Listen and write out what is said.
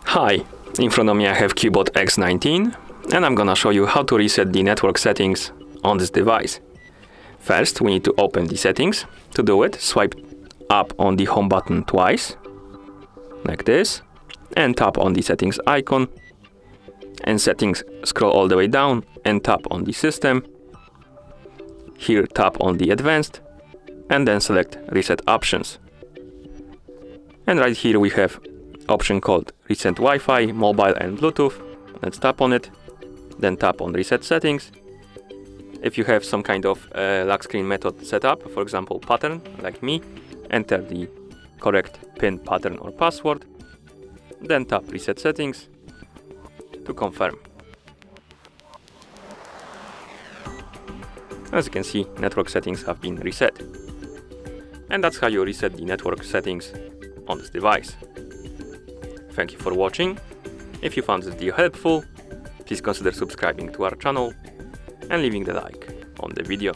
Hi, in front of me I have Cubot X19 and I'm gonna show you how to reset the network settings on this device. First, we need to open the settings. To do it, swipe up on the home button twice, like this, and tap on the settings icon. And settings, scroll all the way down and tap on the system. Here tap on the advanced and then select reset options. And right here we have option called reset Wi-Fi, mobile and Bluetooth. Let's tap on it, then tap on reset settings. If you have some kind of lock screen method set up, for example pattern like me, enter the correct PIN, pattern or password, then tap reset settings to confirm. As you can see, network settings have been reset. And that's how you reset the network settings on this device. Thank you for watching. If you found this video helpful, please consider subscribing to our channel and leaving the like on the video.